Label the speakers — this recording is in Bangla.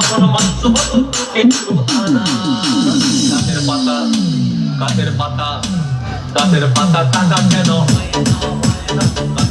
Speaker 1: যখন মাত্র হতো একটু আনা। গাছের পাতা গাছের পাতা গাছের পাতা কাটা কেন হয় না, হয় না।